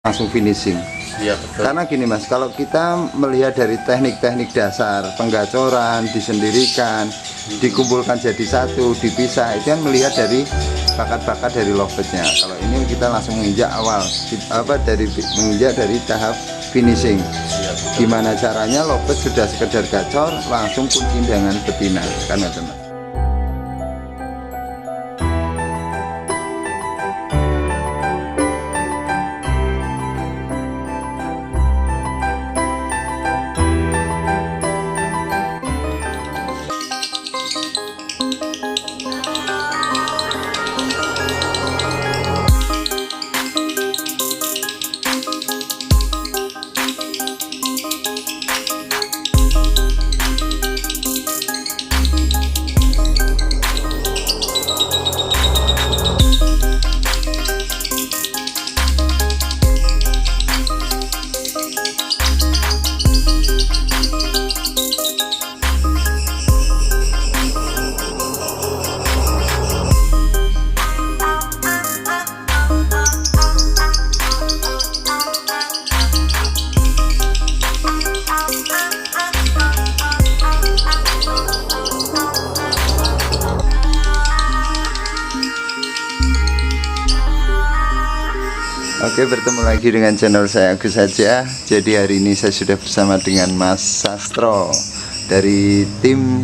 langsung finishing. Iya betul. Karena gini Mas, kalau kita melihat dari teknik-teknik dasar penggacoran, disendirikan, dikumpulkan jadi satu, dipisah, itu kan melihat dari bakat-bakat dari lovebird-nya. Kalau ini kita langsung menginjak awal, menginjak dari tahap finishing. Iya, betul. Gimana caranya lovebird sudah sekedar gacor langsung kuncing dengan betina, kan teman. Oke, bertemu lagi dengan channel saya Agus saja. Jadi hari ini saya sudah bersama dengan Mas Sastro dari tim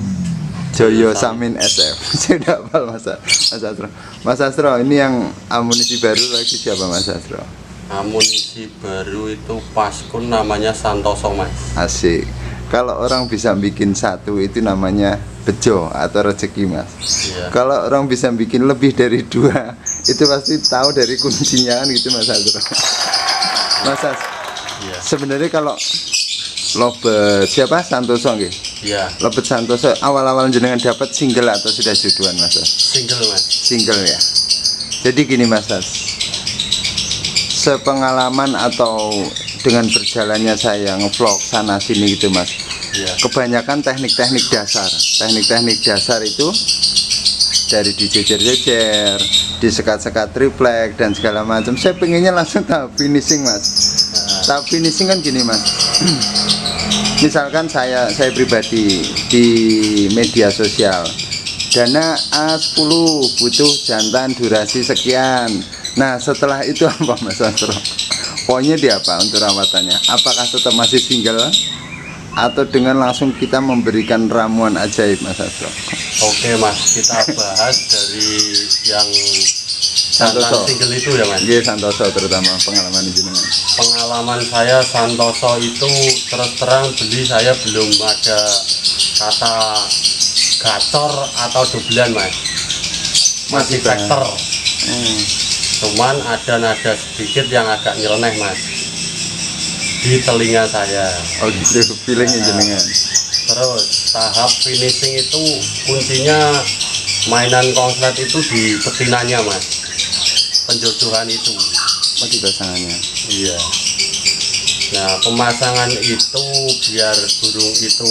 Joyo Samin SF. Sudah hafal Mas Sastro. Mas Sastro, ini yang amunisi baru lagi siapa Mas Sastro? Amunisi baru itu Paskun, namanya Santoso Mas. Asik. Kalau orang bisa bikin satu itu namanya bejo atau rezeki Mas. Iya. Kalau orang bisa bikin lebih dari dua, itu pasti tahu dari kuncinya kan gitu Mas Sastro. Mas Sastro, Iya. sebenarnya kalau lovebird siapa Santoso nggih? Iya. Lovebird Santoso awal-awal jenengan dapat single atau sudah juduan Mas? Single Mas. Single ya. Jadi gini Mas sepengalaman atau dengan berjalannya saya ngevlog sana sini gitu Mas. Iya. Kebanyakan teknik-teknik dasar. Teknik-teknik dasar itu dari dijejer-jejer, disekat-sekat triplek dan segala macam. Saya pengennya langsung tahap finishing Mas. Tahap finishing kan gini Mas. Misalkan saya pribadi di media sosial, dana A10 butuh jantan durasi sekian. Nah setelah itu apa Mas Sastro? Poinnya di apa untuk rawatannya? Apakah tetap masih single atau dengan langsung kita memberikan ramuan ajaib Mas Sastro? Oke Mas, kita bahas dari yang Santoso. jantan single itu ya Mas. Iya Santoso, terutama pengalaman jenengan. Pengalaman saya Santoso itu terus terang saya belum ada kata gacor atau dobelan Mas. Masih vektor. Cuman ada nada sedikit yang agak nyeleneh Mas di telinga saya. Oh gitu, feelingnya jenengan. Terus tahap finishing itu kuncinya mainan konslet itu di betinanya Mas, penjodohan itu. Oh di pasangannya. Iya. Nah pemasangan itu biar burung itu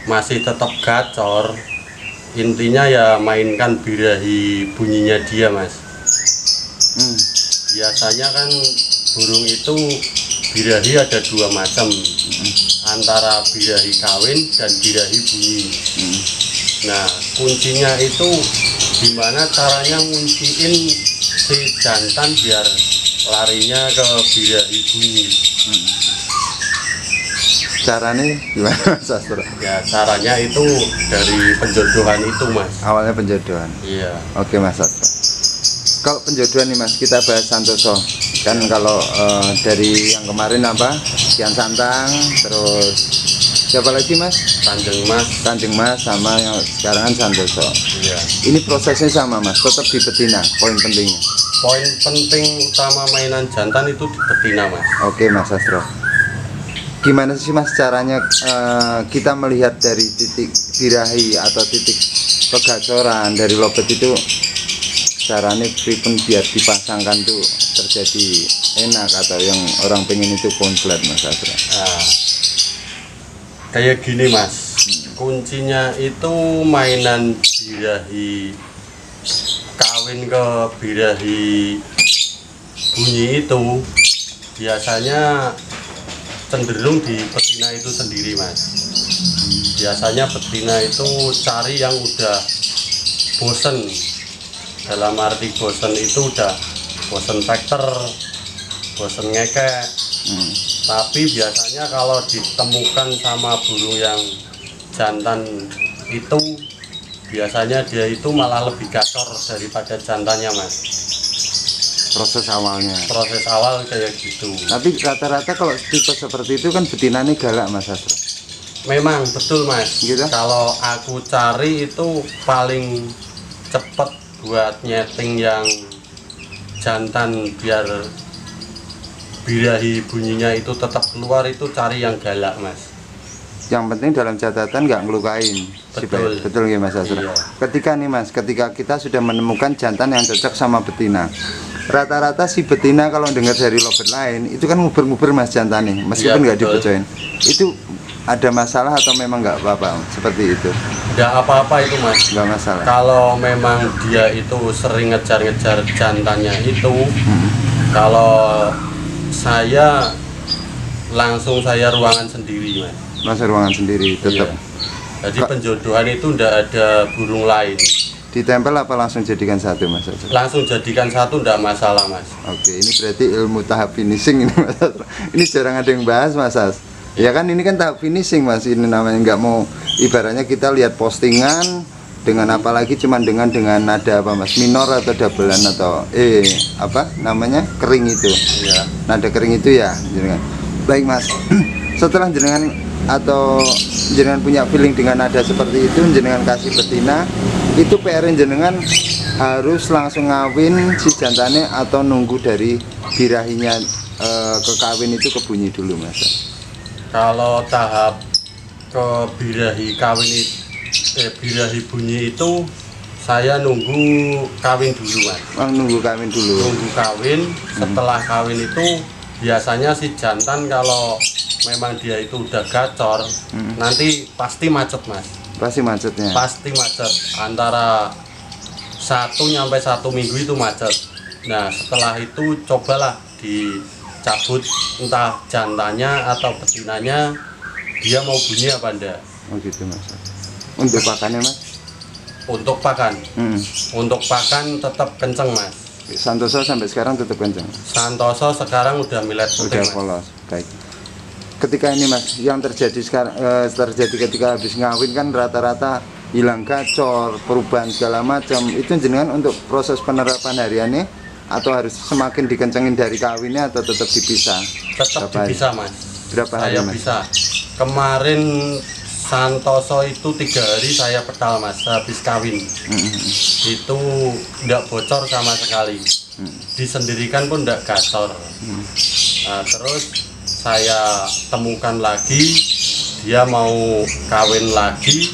masih tetap gacor, intinya ya mainkan birahi bunyinya dia Mas. Biasanya kan burung itu birahi ada dua macam, antara birahi kawin dan birahi bunyi. Nah kuncinya itu gimana caranya ngunciin si jantan biar larinya ke birahi bunyi. Caranya gimana Mas Sastro? Ya caranya itu dari penjodohan itu Mas. Awalnya penjodohan. Iya. Oke Mas Sastro. Kalau penjodohan nih Mas, kita bahas Santoso. Kan kalau dari yang kemarin apa? Kian Santang, terus siapa lagi Mas? Kanjeng Mas sama yang sekarang kan Santoso. Iya. Ini prosesnya sama Mas, tetap di betina, poin pentingnya. Poin penting utama mainan jantan itu di betina Mas. Oke Mas Sastro. Gimana sih Mas caranya kita melihat dari titik birahi atau titik pegacoran dari lovebird itu, caranya pripun biar dipasangkan tuh terjadi enak atau yang orang pengen itu konslet Mas Sastro? Nah, kayak gini Mas, kuncinya itu mainan birahi kawin ke birahi bunyi itu biasanya cenderung di betina itu sendiri mas. Biasanya betina itu cari yang udah bosen, dalam arti bosen itu udah bosen vektor, bosen ngekek. Tapi biasanya kalau ditemukan sama burung yang jantan itu biasanya dia itu malah lebih gacor daripada jantannya mas. Proses awalnya. Proses awal kayak gitu. Tapi rata-rata kalau tipe seperti itu kan betina ini galak Mas Astro. Memang betul mas. Gitu? Kalau aku cari itu paling cepet buat nyeting yang jantan biar birahi bunyinya itu tetap keluar itu cari yang galak mas. Yang penting dalam catatan nggak ngelukain. Betul. Betul ya Mas Astro. Iya. Ketika kita sudah menemukan jantan yang cocok sama betina, rata-rata si betina kalau dengar dari lovebird lain itu kan nguber-nguber Mas jantannya, meskipun Iya, nggak betul. dibocorin. Itu ada masalah atau memang nggak apa-apa seperti itu? Nggak apa-apa itu mas. Nggak masalah. Kalau memang dia itu sering ngejar-ngejar jantannya itu, kalau saya langsung saya ruangan sendiri mas. Masuk ruangan sendiri tetap. Iya. Jadi penjodohan itu ndak ada burung lain. Ditempel apa langsung jadikan satu Mas Astro? Langsung jadikan satu ndak masalah mas. Oke, ini berarti ilmu tahap finishing ini Mas Astro. Ini jarang ada yang bahas Mas As. Ya kan ini kan tahap finishing Mas, ini namanya nggak mau ibaratnya kita lihat postingan dengan apalagi cuman dengan nada apa Mas, minor atau doublean atau apa namanya kering itu. Iya. Nada kering itu ya jenengan. Baik Mas. Setelah jenengan atau jenengan punya feeling dengan nada seperti itu, jenengan kasih betina, itu PR jenengan harus langsung ngawin si jantannya atau nunggu dari birahinya ke kawin itu ke bunyi dulu Mas. Kalau tahap ke birahi kawin birahi bunyi itu saya nunggu kawin dulu mas. Nunggu kawin dulu. Nunggu kawin, setelah kawin itu biasanya si jantan kalau memang dia itu udah gacor, nanti pasti macet mas. Pasti macetnya. Pasti macet, antara 1 sampai 1 minggu itu macet. Nah setelah itu cobalah dicabut entah jantannya atau betinanya, dia mau bunyi apa enggak. Oh gitu Mas. Untuk pakannya Mas? Untuk pakan, untuk pakan tetap kenceng mas. Santoso sampai sekarang tetap kencang. Santoso sekarang udah milet Udah mas. polos. Baik. Ketika ini Mas, yang terjadi sekarang terjadi ketika habis ngawin kan rata-rata hilang gacor, perubahan segala macam. Itu jenengan untuk proses penerapan hariannya atau harus semakin dikencengin dari kawinnya atau tetap dipisah? Tetap Berapa hari? bisa mas. Berapa hari Saya Mas? bisa. Kemarin Santoso itu 3 hari saya petal mas, habis kawin. Itu enggak bocor sama sekali. Disendirikan pun enggak gacor. Nah, terus saya temukan lagi, dia mau kawin lagi.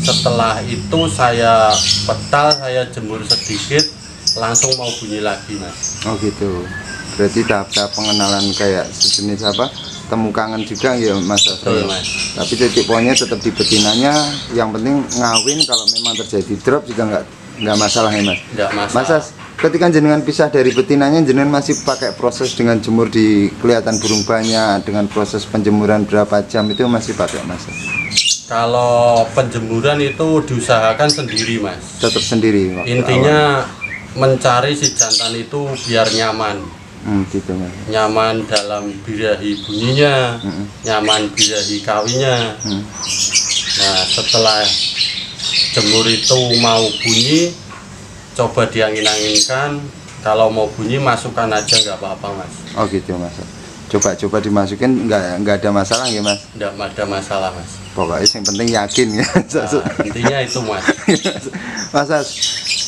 Setelah itu saya petal, saya jemur sedikit, langsung mau bunyi lagi mas. Oh gitu. Berarti tahap-tahap pengenalan kayak sejenis apa? Temu kangen juga ya Mas. Betul, Mas. Tapi titik poinnya tetap di betinanya. Yang penting ngawin, kalau memang terjadi drop juga nggak masalah ya Mas. Enggak masalah. Mas As, ketika jenengan pisah dari betinanya, jenengan masih pakai proses dengan jemur di kelihatan burung banyak, dengan proses penjemuran berapa jam itu masih pakai Mas? Kalau penjemuran itu diusahakan sendiri mas. Tetap sendiri waktu Intinya mencari si jantan itu biar nyaman. gitu Mas. Nyaman dalam birahi bunyinya, nyaman birahi kawinnya. Nah setelah jemur itu mau bunyi, coba diangin-anginkan. Kalau mau bunyi masukkan aja nggak apa-apa mas. Oh gitu Mas. Coba dimasukin nggak ada masalah ya Mas. Nggak ada masalah mas. Pokoknya yang penting yakin ya. Nah, intinya itu mas. Mas As,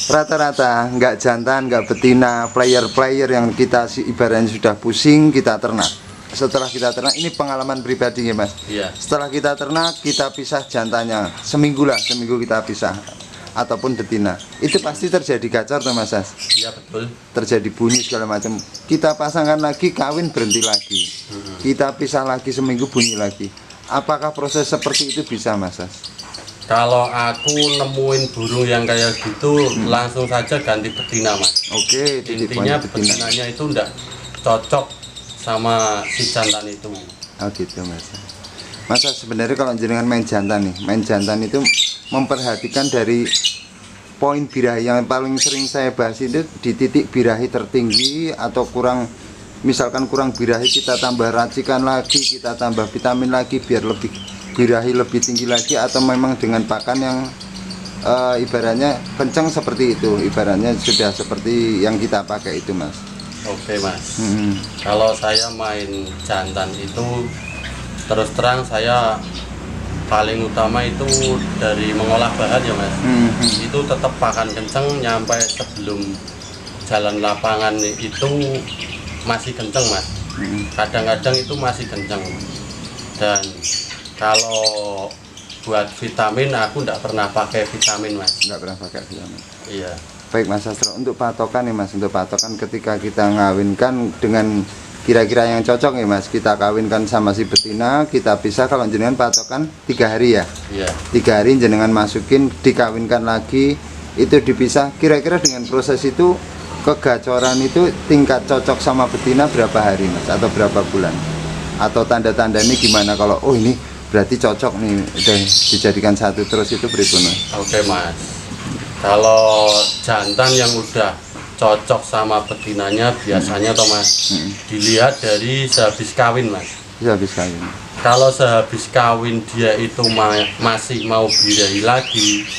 rata-rata nggak jantan, nggak betina, player yang kita ibaratnya sudah pusing kita ternak. Setelah kita ternak, ini pengalaman pribadi ya Mas. Iya. Setelah kita ternak, kita pisah jantannya seminggu kita pisah ataupun betina. Itu pasti terjadi gacor tuh Mas As. Iya betul. Terjadi bunyi segala macam. Kita pasangkan lagi, kawin berhenti lagi. Kita pisah lagi seminggu bunyi lagi. Apakah proses seperti itu bisa Mas As? Kalau aku nemuin burung yang kayak gitu, langsung saja ganti betina mas. Oke, titik Intinya poin betina. betinanya itu enggak cocok sama si jantan itu. Oh gitu mas. Masa sebenarnya kalau jenengan main jantan nih, main jantan itu memperhatikan dari poin birahi yang paling sering saya bahas itu di titik birahi tertinggi atau kurang, misalkan kurang birahi kita tambah racikan lagi, kita tambah vitamin lagi biar lebih birahi lebih tinggi lagi, atau memang dengan pakan yang ibaratnya kencang seperti itu, ibaratnya sudah seperti yang kita pakai itu mas. Oke mas. Kalau saya main jantan itu terus terang saya paling utama itu dari mengolah bahan ya mas. Itu tetap pakan kenceng nyampe sebelum jalan lapangan itu masih kenceng mas. Kadang-kadang itu masih kenceng. Dan kalau buat vitamin aku tidak pernah pakai vitamin mas. Nggak pernah pakai vitamin. Iya. Baik Mas Sastro, untuk patokan nih Mas, untuk patokan ketika kita ngawinkan dengan kira-kira yang cocok nih Mas, kita kawinkan sama si betina, kita bisa kalau jenengan patokan 3 hari ya. Iya. 3 hari jenengan masukin, dikawinkan lagi, itu dipisah. Kira-kira dengan proses itu kegacoran itu tingkat cocok sama betina berapa hari Mas, atau berapa bulan? Atau tanda-tanda ini gimana kalau oh ini berarti cocok nih, udah dijadikan satu terus, itu berikutnya. Oke mas. Kalau jantan yang udah cocok sama betinanya biasanya toh mas, dilihat dari sehabis kawin mas. Habis kawin. Kalau sehabis kawin dia itu masih mau birahi lagi,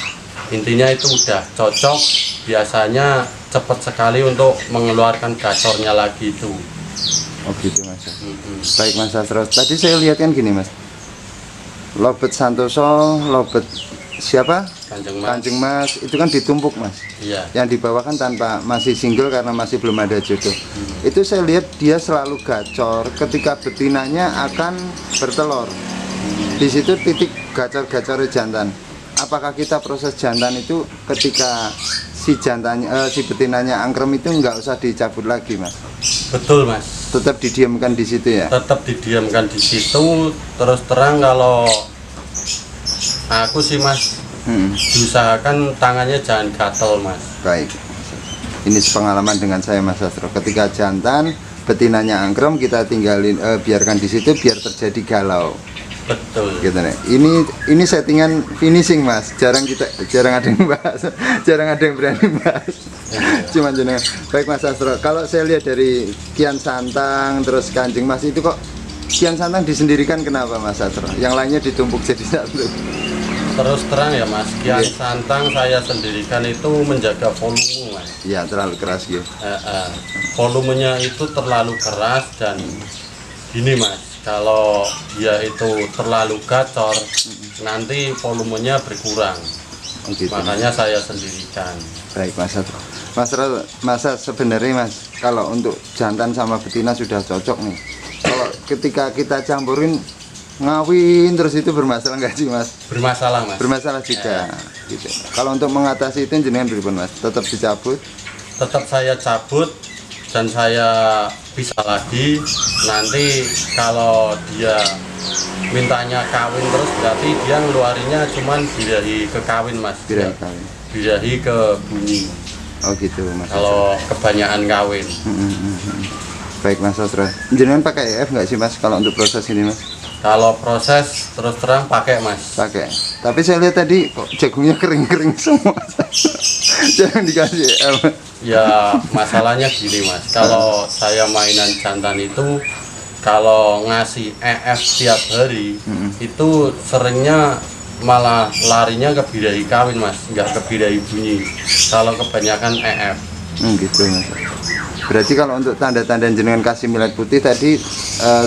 intinya itu udah cocok, biasanya cepat sekali untuk mengeluarkan gacornya lagi itu. Oh gitu Mas. Baik Mas Sastro, tadi saya lihat kan gini Mas, Lobet Santoso, Lobet siapa? Kanjeng Mas, itu kan ditumpuk Mas. Iya. Yang di bawah kan tanpa, masih single karena masih belum ada jodoh. Itu saya lihat dia selalu gacor ketika betinanya akan bertelur. Di situ titik gacor-gacor jantan. Apakah kita proses jantan itu ketika si jantannya, si betinanya angkrem itu nggak usah dicabut lagi Mas? Betul mas. Tetap didiamkan di situ ya? Tetap didiamkan di situ. Terus terang kalau aku sih mas, diusahakan tangannya jangan gatel mas. Baik, ini sepengalaman dengan saya Mas Sastro. Ketika jantan betinanya angkrem, kita tinggalin, biarkan di situ biar terjadi galau. Betul. Gitu nih. Ini settingan finishing Mas. Jarang ada yang bahas, jarang ada yang berani bahas. Cuman jenengan. Baik Mas Sastro. Kalau saya lihat dari Kian Santang terus Kanjeng Mas itu kok Kian Santang disendirikan kenapa Mas Sastro? Yang lainnya ditumpuk jadi satu. Terus terang ya mas, Kian Santang saya sendirikan itu menjaga volume mas. Iya terlalu keras gitu. Volumenya itu terlalu keras dan gini mas, kalau dia itu terlalu gacor nanti volumenya berkurang. Gitu. Makanya saya sendirikan. Baik Mas Sastro. Mas Sastro, masa sebenarnya Mas, kalau untuk jantan sama betina sudah cocok nih. Kalau ketika kita campurin ngawin terus itu bermasalah nggak sih Mas? Bermasalah mas. Bermasalah juga. Gitu. Kalau untuk mengatasi itu jenengan berapa Mas? Tetap dicabut? Tetap saya cabut dan saya bisa lagi. Nanti kalau dia mintanya kawin terus berarti dia ngeluarinya cuman birahi ke kawin mas. Birahi kawin. Birahi ke bunyi. Oh gitu Mas. Kalau kebanyakan kawin. Baik Mas Sastro. Jenengan pakai EF nggak sih Mas kalau untuk proses ini Mas? Kalau proses terus terang pakai mas. Pakai. Tapi saya lihat tadi kok jagungnya kering-kering semua. Jangan dikasih EF. Ya masalahnya gini mas. Kalau saya mainan jantan itu kalau ngasih EF tiap hari itu seringnya malah larinya ke birahi kawin mas, nggak ke birahi bunyi. Kalau kebanyakan EF. Gitu Mas. Berarti kalau untuk tanda-tanda jenengan kasih millet putih tadi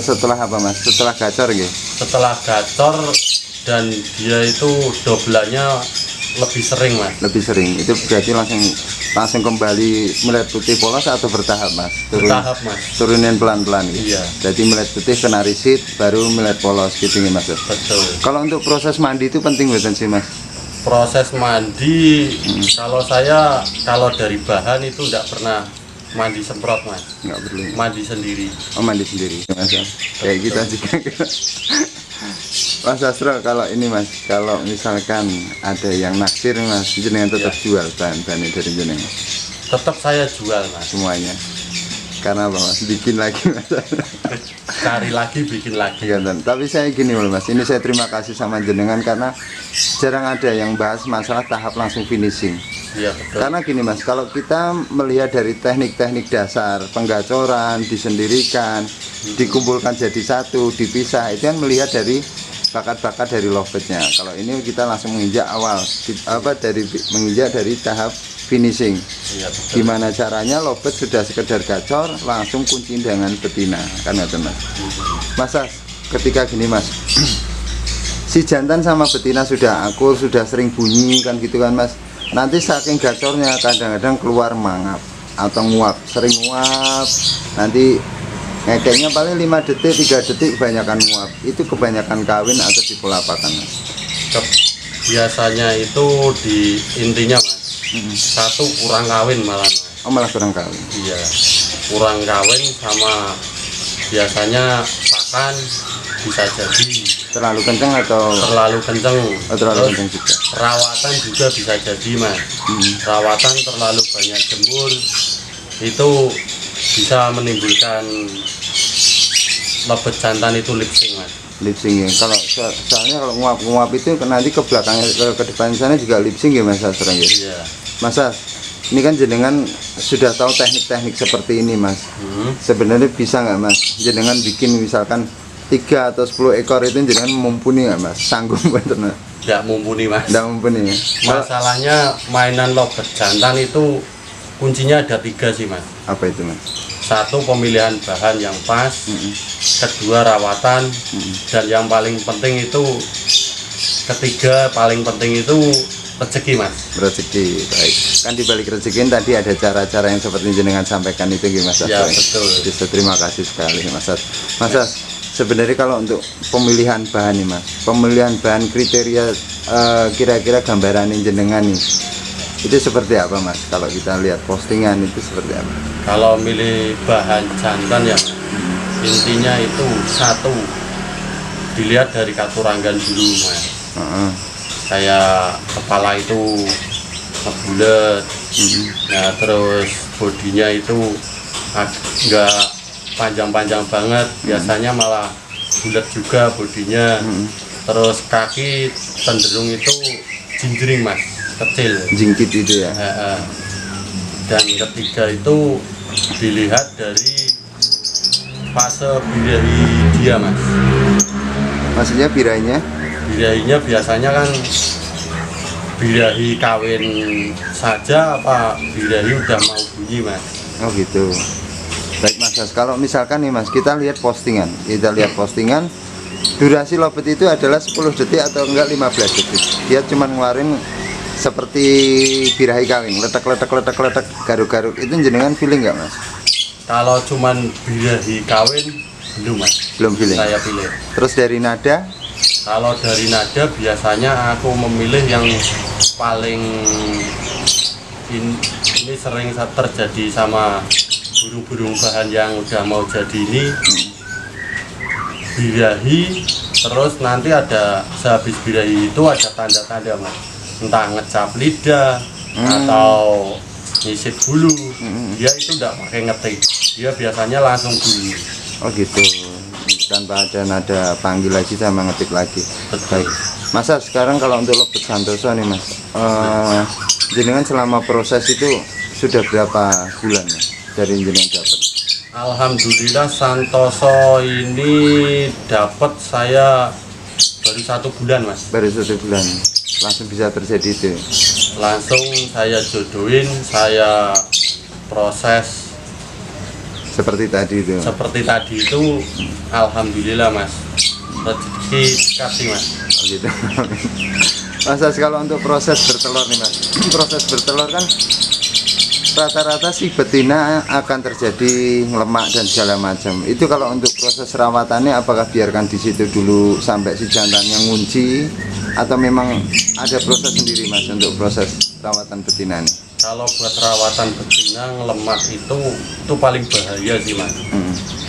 setelah apa Mas? Setelah gacor gitu? Setelah gacor dan dia itu doblannya lebih sering mas. Lebih sering. Itu berarti langsung kembali millet putih polos atau bertahap Mas? Bertahap mas. Turunin pelan-pelan gitu. Iya. Jadi millet putih kena risit baru millet polos gitu nih Mas. Betul. Kalau untuk proses mandi itu penting bukan sih Mas? Proses mandi kalau dari bahan itu tidak pernah mandi semprot mas. Nggak perlu. Mandi sendiri. Oh mandi sendiri Mas. Kayak kita juga. Mas Sastro, kalau ini Mas, kalau misalkan ada yang naksir Mas, jenengan tetap jual bahan-bahan dari jenengan Tetap saya jual mas. semuanya. Karena apa Mas? Bikin lagi Mas. Cari lagi, bikin lagi. Ganten. Tapi saya gini loh Mas, ini saya terima kasih sama jenengan karena jarang ada yang bahas masalah tahap langsung finishing. Iya betul. Karena gini Mas, kalau kita melihat dari teknik-teknik dasar, penggacoran, disendirikan, dikumpulkan jadi satu, dipisah, itu kan melihat dari bakat-bakat dari lovebird-nya. Kalau ini kita langsung menginjak awal, menginjak dari tahap finishing. Iya betul. Gimana caranya lovebird sudah sekedar gacor, langsung kunciin dengan betina, kan itu Mas. Masa ketika gini Mas, si jantan sama betina sudah akur, sudah sering bunyi kan gitu kan Mas. Nanti saking gacornya kadang-kadang keluar mangap atau nguap, sering nguap. Nanti ngekeknya paling 5 detik, 3 detik kebanyakan nguap. Itu kebanyakan kawin atau di pola pakan Mas? Biasanya itu di intinya mas, satu kurang kawin malah mas. Oh malah kurang kawin. Iya, kurang kawin sama biasanya pakan bisa jadi Terlalu kenceng atau terlalu kenceng. terlalu Terus kenceng juga? rawatan juga bisa jadi mas. Rawatan terlalu banyak jemur itu bisa menimbulkan lebet jantan itu lipsing mas. Lipsing ya. Kalau soalnya kalau nguap-nguap itu nanti ke belakang ke depan sana juga lipsing ya Mas Sastro ya. Iya. Masa ini kan jenengan sudah tahu teknik-teknik seperti ini Mas. Sebenarnya bisa nggak Mas jenengan bikin misalkan 3 atau 10 ekor itu jenengan mumpuni nggak Mas? Sanggup bener? Tidak mumpuni mas. Nggak mumpuni ya? Masalahnya mainan lovebird jantan itu kuncinya ada 3 sih mas. Apa itu Mas? Satu, pemilihan bahan yang pas. Kedua, rawatan. Dan yang paling penting itu, ketiga paling penting itu rezeki mas. Rezeki, baik. Kan di balik rezeki tadi ada cara-cara yang seperti jenengan sampaikan itu gimana Mas? Ya betul. Bisa terima kasih sekali Mas. Mas, sebenarnya kalau untuk pemilihan bahan nih Mas, pemilihan bahan kriteria kira-kira gambaran jenengan nih, itu seperti apa Mas? Kalau kita lihat postingan itu seperti apa? Kalau milih bahan jantan ya, intinya itu satu, dilihat dari katuranggan dulu mas. Kayak kepala itu bulat, nah terus bodinya itu enggak panjang-panjang banget, biasanya malah bulat juga bodinya. Terus kaki cenderung itu jinjring mas, kecil, Jingkit itu ya. Dan ketiga itu dilihat dari fase birahi dia mas. Maksudnya birainya? Birahinya biasanya kan birahi kawin saja apa birahi udah mau bunyi mas. Oh gitu. Baik Mas, kalau misalkan nih Mas, kita lihat postingan, durasi lovebird itu adalah 10 detik atau enggak 15 detik. Dia cuma ngeluarin seperti birahi kawin, letak, garuk-garuk. Itu jenengan feeling nggak Mas? Kalau cuman birahi kawin belum mas. Belum feeling. Saya pilih. Terus dari nada? Kalau dari nada biasanya aku memilih yang paling ini sering terjadi sama burung-burung bahan yang udah mau jadi ini, birahi. Terus nanti ada sehabis birahi itu ada tanda-tanda mas, entah ngecap lidah atau nyisit bulu. Dia itu tidak pakai ngetik, dia biasanya langsung bunyi. Oh gitu, tanpa ada nada panggil lagi sama ngetik lagi. Baik Masa sekarang kalau untuk lovebird Santoso nih Mas, jenengan selama proses itu sudah berapa bulan Mas dari jenengan dapat? Alhamdulillah Santoso ini dapat saya baru 1 bulan mas. Baru 1 bulan langsung bisa terjadi itu? Langsung saya jodohin, saya proses seperti tadi itu? Seperti tadi itu, alhamdulillah mas, rezeki kasih mas. Oh gitu. Mas, kalau untuk proses bertelur nih Mas, proses bertelur kan rata-rata si betina akan terjadi lemak dan segala macam. Itu kalau untuk proses rawatannya, apakah biarkan di situ dulu sampai si jantannya ngunci, atau memang ada proses sendiri Mas untuk proses rawatan betina nih? Kalau buat rawatan betina lemak itu paling bahaya sih mas.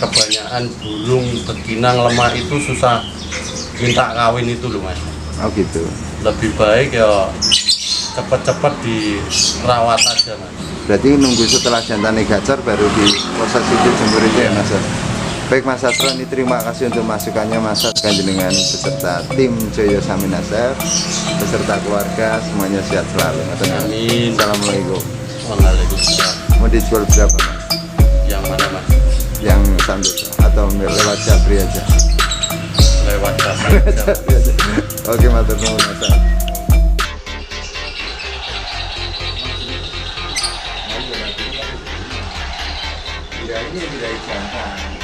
Kebanyakan burung betina lemak itu susah minta kawin itu loh mas. Oh gitu. Lebih baik ya cepet-cepet dirawat aja mas. Berarti nunggu setelah jantannya gacor baru diproses itu jemur itu ya mas. Baik Mas Sastro, ini terima kasih untuk masukannya Mas Sastro dengan beserta tim Joyo Saminasef, beserta keluarga, semuanya sehat selalu. Amin. Assalamualaikum. Waalaikumsalam. Mau dijual berapa Mas? Yang mana mas? Yang Santoso atau lewat Jabri aja? Lewat jasa. Oke, matur nuwun Mas Sastro. Ini jantan.